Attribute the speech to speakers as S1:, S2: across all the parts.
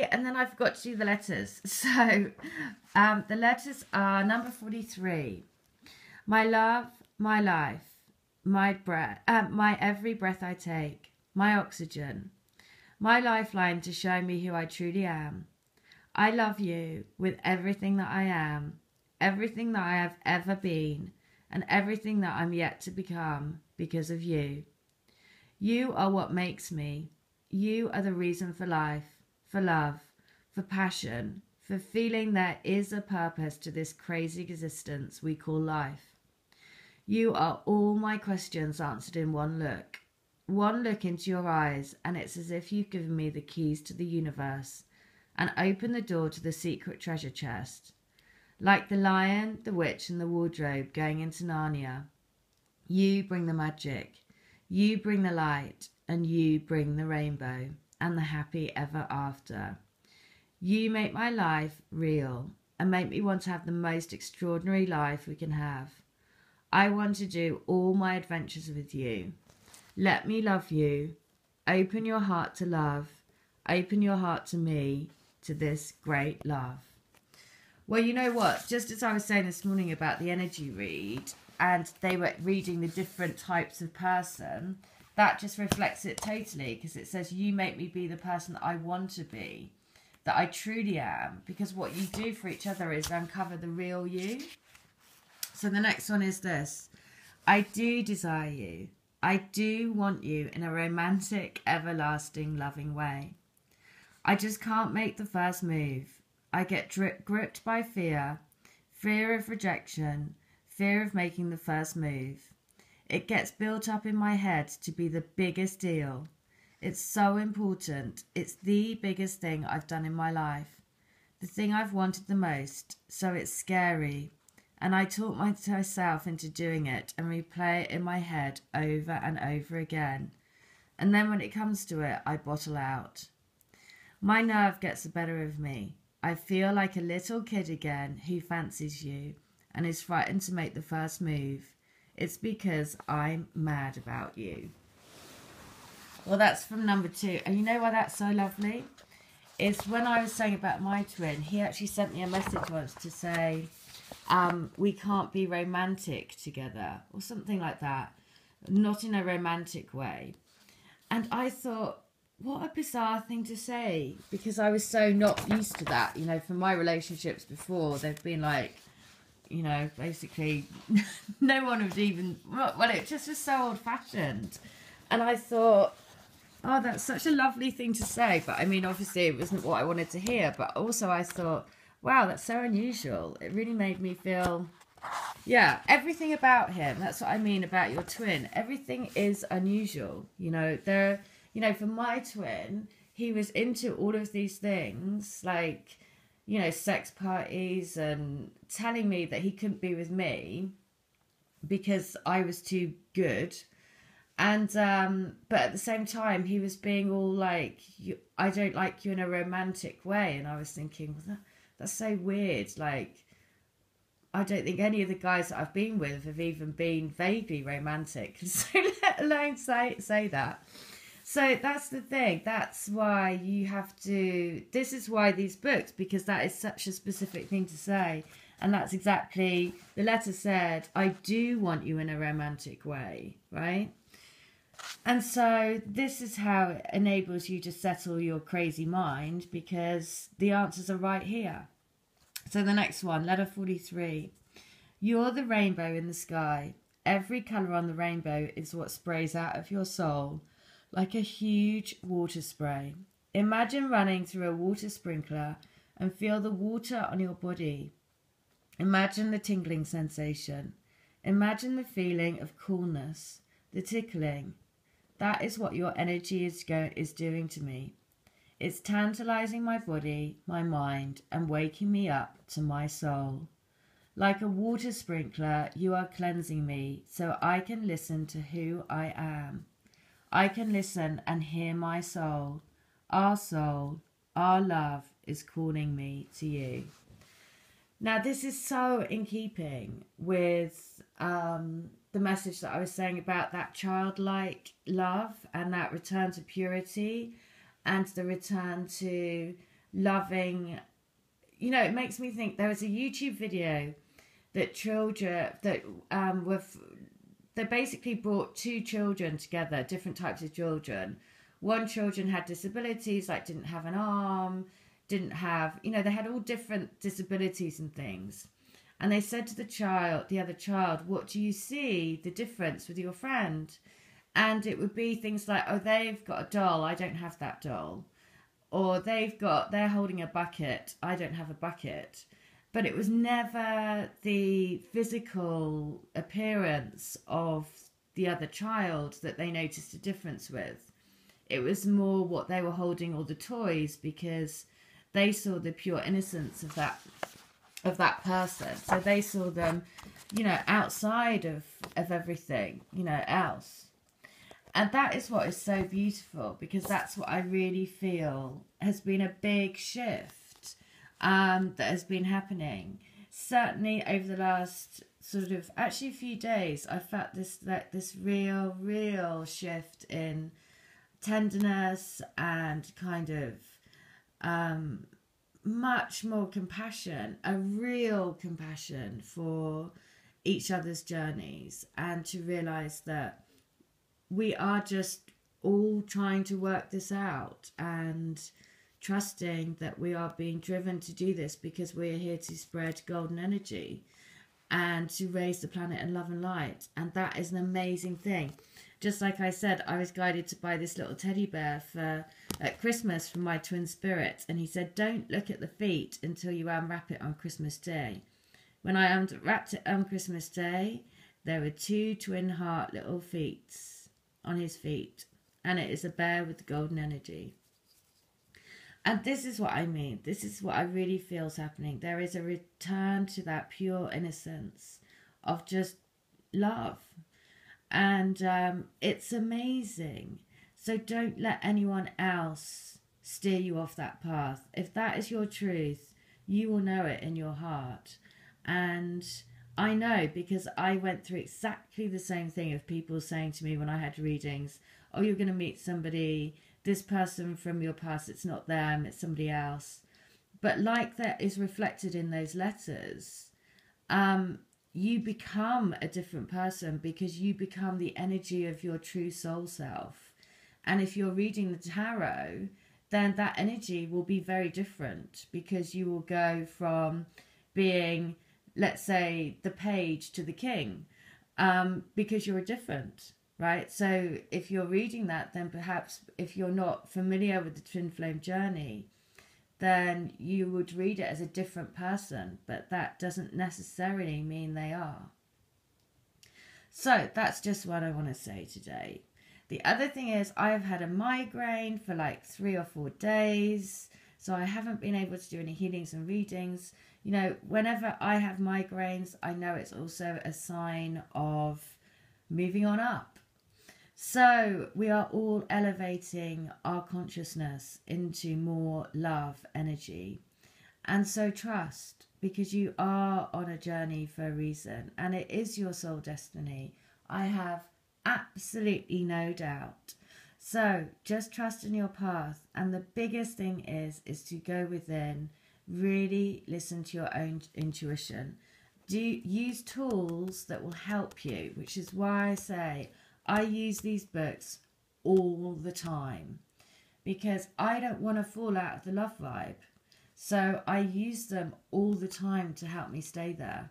S1: see, and then I forgot to do the letters. So the letters are number 43. My love, my life, my breath, my every breath I take, my oxygen, my lifeline to show me who I truly am. I love you with everything that I am, everything that I have ever been, and everything that I'm yet to become because of you. You are what makes me. You are the reason for life, for love, for passion, for feeling there is a purpose to this crazy existence we call life. You are all my questions answered in one look. One look into your eyes, and it's as if you've given me the keys to the universe and opened the door to the secret treasure chest. Like the lion, the witch, and the wardrobe going into Narnia. You bring the magic. You bring the light, and you bring the rainbow and the happy ever after. You make my life real and make me want to have the most extraordinary life we can have. I want to do all my adventures with you. Let me love you. Open your heart to love. Open your heart to me, to this great love. Well, you know what? Just as I was saying this morning about the energy read, and they were reading the different types of person, that just reflects it totally, because it says you make me be the person that I want to be, that I truly am, because what you do for each other is uncover the real you. So the next one is this. I do desire you. I do want you in a romantic, everlasting, loving way. I just can't make the first move. I get gripped by fear, fear of rejection, fear of making the first move. It gets built up in my head to be the biggest deal. It's so important. It's the biggest thing I've done in my life. The thing I've wanted the most. So it's scary. And I talk myself into doing it and replay it in my head over and over again. And then when it comes to it, I bottle out. My nerve gets the better of me. I feel like a little kid again who fancies you and is frightened to make the first move. It's because I'm mad about you. Well, that's from number 2. And you know why that's so lovely? It's when I was saying about my twin, he actually sent me a message once to say, we can't be romantic together, or something like that. Not in a romantic way. And I thought, what a bizarre thing to say, because I was so not used to that. You know, from my relationships before, they've been like, you know, basically no one would even, well, it just was so old-fashioned. And I thought, oh, that's such a lovely thing to say. But I mean, obviously it wasn't what I wanted to hear. But also I thought, wow, that's so unusual. It really made me feel, yeah, everything about him. That's what I mean about your twin. Everything is unusual. You know, for my twin, he was into all of these things, like, you know, sex parties, and telling me that he couldn't be with me because I was too good. And but at the same time, he was being all like, I don't like you in a romantic way. And I was thinking, well, that's so weird. Like, I don't think any of the guys that I've been with have even been vaguely romantic, so let alone say that. So that's the thing. That's why you have to, this is why these books, because that is such a specific thing to say. And that's exactly, the letter said, I do want you in a romantic way, right? And so this is how it enables you to settle your crazy mind, because the answers are right here. So the next one, letter 43. You're the rainbow in the sky. Every colour on the rainbow is what sprays out of your soul, like a huge water spray. Imagine running through a water sprinkler and feel the water on your body. Imagine the tingling sensation. Imagine the feeling of coolness, the tickling. That is what your energy is doing to me. It's tantalizing my body, my mind, and waking me up to my soul. Like a water sprinkler, you are cleansing me so I can listen to who I am. I can listen and hear my soul. Our love is calling me to you. Now, this is so in keeping with the message that I was saying about that childlike love and that return to purity and the return to loving. You know, it makes me think there was a YouTube video that children that they basically brought two children together, different types of children. One children had disabilities, like didn't have an arm, didn't have, you know, they had all different disabilities and things. And they said to the other child, what do you see the difference with your friend? And it would be things like, oh, they've got a doll, I don't have that doll. Or they're holding a bucket, I don't have a bucket. But it was never the physical appearance of the other child that they noticed a difference with. It was more what they were holding, all the toys, because they saw the pure innocence of that person. So they saw them, you know, outside of everything, you know, else. And that is what is so beautiful, because that's what I really feel has been a big shift that has been happening. Certainly over the last sort of, actually a few days, I felt this real shift in tenderness and kind of much more compassion, a real compassion for each other's journeys, and to realise that we are just all trying to work this out and trusting that we are being driven to do this because we are here to spread golden energy and to raise the planet in love and light. And that is an amazing thing. Just like I said, I was guided to buy this little teddy bear at Christmas from my twin spirit. And he said, don't look at the feet until you unwrap it on Christmas Day. When I unwrapped it on Christmas Day, there were two twin heart little feet on his feet. And it is a bear with the golden energy. And this is what I mean. This is what I really feel is happening. There is a return to that pure innocence of just love. And it's amazing. So don't let anyone else steer you off that path. If that is your truth, you will know it in your heart. And I know, because I went through exactly the same thing of people saying to me when I had readings, oh, you're going to meet somebody, this person from your past, it's not them, it's somebody else. But like that is reflected in those letters, you become a different person because you become the energy of your true soul self. And if you're reading the tarot, then that energy will be very different, because you will go from being, let's say, the page to the king, because you're different, right? So if you're reading that, then perhaps if you're not familiar with the twin flame journey, then you would read it as a different person, but that doesn't necessarily mean they are. So that's just what I want to say today. The other thing is, I have had a migraine for like 3 or 4 days, so I haven't been able to do any healings and readings. You know, whenever I have migraines, I know it's also a sign of moving on up. So we are all elevating our consciousness into more love energy. And so trust, because you are on a journey for a reason, and it is your soul destiny. I have absolutely no doubt. So just trust in your path. And the biggest thing is to go within, really listen to your own intuition. Use tools that will help you, which is why I say I use these books all the time, because I don't want to fall out of the love vibe. So I use them all the time to help me stay there,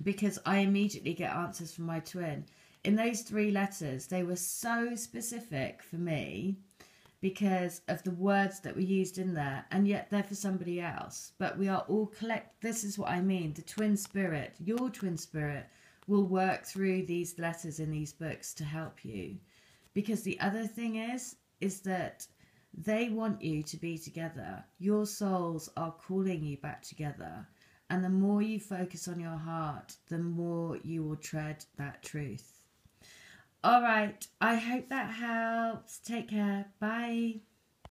S1: because I immediately get answers from my twin. In those 3 letters, they were so specific for me because of the words that were used in there, and yet they're for somebody else. But we are all this is what I mean. The twin spirit, your twin spirit, will work through these letters in these books to help you. Because the other thing is that they want you to be together. Your souls are calling you back together. And the more you focus on your heart, the more you will tread that truth. All right, I hope that helps. Take care. Bye.